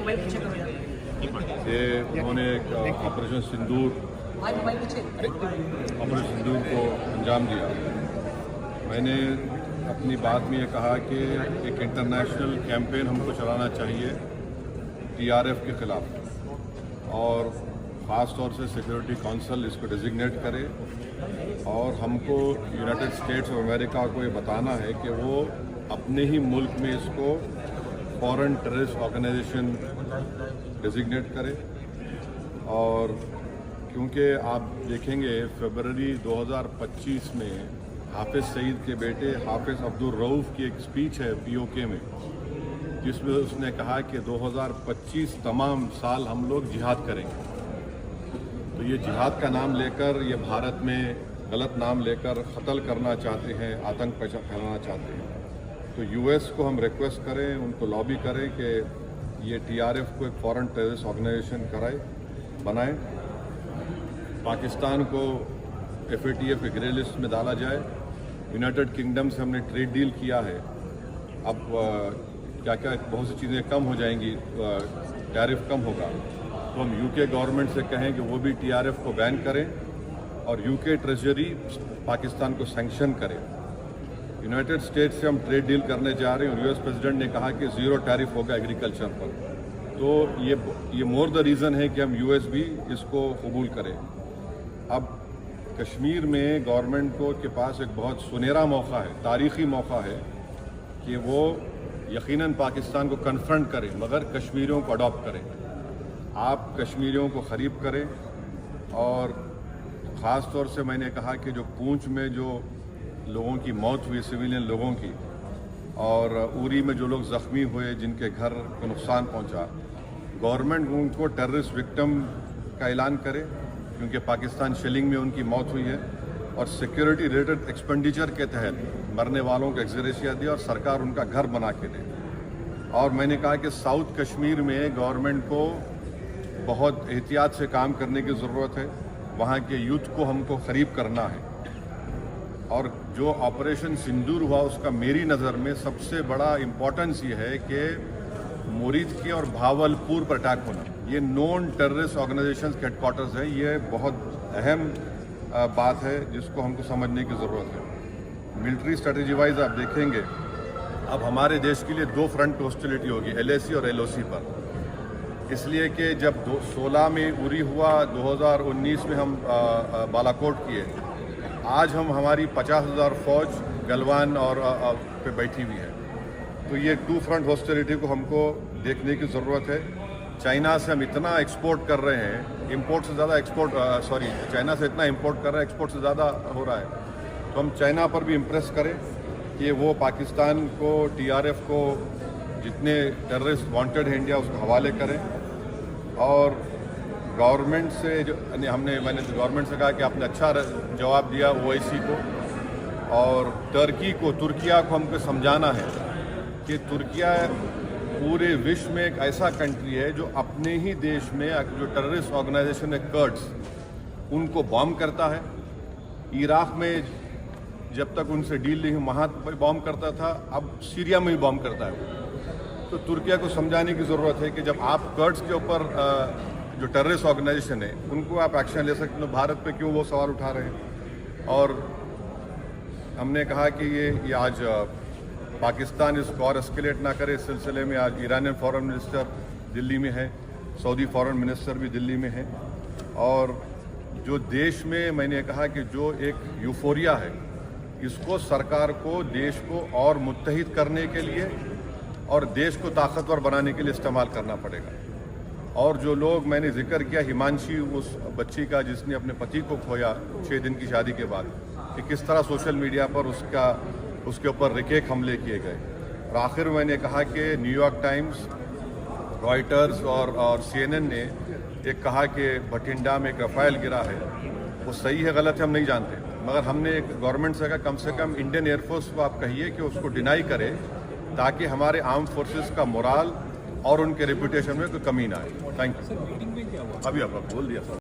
Mobile पीछे करो यार। ये उन्होंने एक ऑपरेशन सिंदूर को अंजाम दिया। मैंने अपनी बात में ये कहा कि एक इंटरनेशनल कैंपेन हमको चलाना चाहिए टीआरएफ के ख़िलाफ़, और ख़ास तौर से सिक्योरिटी काउंसिल इसको डिजिग्नेट करे और हमको यूनाइटेड स्टेट्स ऑफ अमेरिका को ये बताना है कि वो अपने ही मुल्क में इसको फॉरेन टेररिस्ट ऑर्गेनाइजेशन डिजिग्नेट करे। और क्योंकि आप देखेंगे फरवरी 2025 में हाफिज़ सईद के बेटे हाफिज़ अब्दुल रऊफ़ की एक स्पीच है पीओके में, जिसमें उसने कहा कि 2025 तमाम साल हम लोग जिहाद करेंगे। तो ये जिहाद का नाम लेकर ये भारत में गलत नाम लेकर कत्ल करना चाहते हैं, आतंक फैलाना चाहते हैं। तो यूएस को हम रिक्वेस्ट करें, उनको लॉबी करें कि ये टीआरएफ को एक फॉरेन टेररिस्ट ऑर्गेनाइजेशन बनाएं, पाकिस्तान को एफएटीएफ के ग्रे लिस्ट में डाला जाए। यूनाइटेड किंगडम से हमने ट्रेड डील किया है, अब क्या क्या बहुत सी चीज़ें कम हो जाएंगी, टैरिफ कम होगा। तो हम यूके गवर्नमेंट से कहें कि वो भी टीआरएफ को बैन करें और यूके ट्रेजरी पाकिस्तान को सैंक्शन करे। यूनाइटेड स्टेट्स से हम ट्रेड डील करने जा रहे हैं और यूएस प्रेसिडेंट ने कहा कि ज़ीरो टैरिफ होगा एग्रीकल्चर पर। तो ये मोर द रीज़न है कि हम यूएस भी इसको कबूल करें। अब कश्मीर में गवर्नमेंट के पास एक बहुत सुनहरा मौका है, तारीख़ी मौका है कि वो यकीनन पाकिस्तान को कन्फ्रंट करें मगर कश्मीरियों को अडॉप्ट करें। आप कश्मीरियों को ख़रीब करें, और ख़ास तौर से मैंने कहा कि जो पूंछ में जो लोगों की मौत हुई, सिविलियन लोगों की, और उरी में जो लोग ज़ख्मी हुए, जिनके घर को नुकसान पहुंचा, गवर्नमेंट उनको टेररिस्ट विक्टिम का ऐलान करे क्योंकि पाकिस्तान शेलिंग में उनकी मौत हुई है, और सिक्योरिटी रिलेटेड एक्सपेंडिचर के तहत मरने वालों को एक्सग्रेशिया दिया और सरकार उनका घर बना के दे। और मैंने कहा कि साउथ कश्मीर में गवर्नमेंट को बहुत एहतियात से काम करने की ज़रूरत है, वहाँ के यूथ को हमको क़रीब करना है। और जो ऑपरेशन सिंदूर हुआ उसका मेरी नज़र में सबसे बड़ा इम्पोर्टेंस ये है कि मुरीद की और भावलपुर पर अटैक होना, ये नॉन टेररिस्ट ऑर्गेनाइजेशंस के हेडक्वार्टर्स है। ये बहुत अहम बात है जिसको हमको समझने की ज़रूरत है। मिलिट्री स्ट्रेटजी वाइज आप देखेंगे अब हमारे देश के लिए दो फ्रंट हॉस्टिलिटी होगी, एलएसी और एलओसी पर, इसलिए कि जब 16 में उरी हुआ, 2019 में हम बालाकोट किए, आज हमारी 50,000 फौज गलवान और पे बैठी हुई है। तो ये टू फ्रंट हॉस्टिलिटी को हमको देखने की ज़रूरत है। चाइना से हम इतना एक्सपोर्ट कर रहे हैं, इंपोर्ट से ज़्यादा चाइना से इतना इंपोर्ट कर रहे हैं, एक्सपोर्ट से ज़्यादा हो रहा है। तो हम चाइना पर भी इम्प्रेस करें कि वो पाकिस्तान को, टीआरएफ को, जितने टेररिस्ट वांटेड हैं इंडिया, उसको हवाले करें। और गवर्नमेंट से मैंने गवर्नमेंट से कहा कि आपने अच्छा जवाब दिया ओआईसी को, और तुर्किया को हमको समझाना है कि तुर्किया पूरे विश्व में एक ऐसा कंट्री है जो अपने ही देश में जो टेररिस्ट ऑर्गेनाइजेशन है कर्ड्स, उनको बॉम्ब करता है। इराक़ में जब तक उनसे डील नहीं हुई वहाँ बॉम्ब करता था, अब सीरिया में भी बॉम्ब करता है। तो तुर्किया को समझाने की ज़रूरत है कि जब आप कर्ड्स के ऊपर जो टेररिस्ट ऑर्गेनाइजेशन है उनको आप एक्शन ले सकते हो, भारत पे क्यों वो सवाल उठा रहे हैं। और हमने कहा कि ये आज पाकिस्तान इसको और एस्केलेट ना करे। इस सिलसिले में आज ईरानियन फॉरेन मिनिस्टर दिल्ली में है, सऊदी फॉरेन मिनिस्टर भी दिल्ली में है। और जो देश में मैंने कहा कि जो एक यूफोरिया है, इसको सरकार को देश को और मुत्तहिद करने के लिए और देश को ताकतवर बनाने के लिए इस्तेमाल करना पड़ेगा। और जो लोग मैंने जिक्र किया, हिमांशी, उस बच्ची का जिसने अपने पति को खोया 6 दिन की शादी के बाद, कि किस तरह सोशल मीडिया पर उसके ऊपर रिकेक हमले किए गए। और आखिर में मैंने कहा कि न्यूयॉर्क टाइम्स, रॉयटर्स और CNN ने एक कहा कि भटिंडा में एक रफाइल गिरा है। वो सही है गलत है हम नहीं जानते, मगर हमने एक गवर्नमेंट से कहा कम से कम इंडियन एयरफोर्स को आप कहिए कि उसको डिनाई करे, ताकि हमारे आर्म फोर्सेस का मोराल और उनके रेपुटेशन में कोई कमी ना आए। Thank you. अभी आपको बोल दिया सर।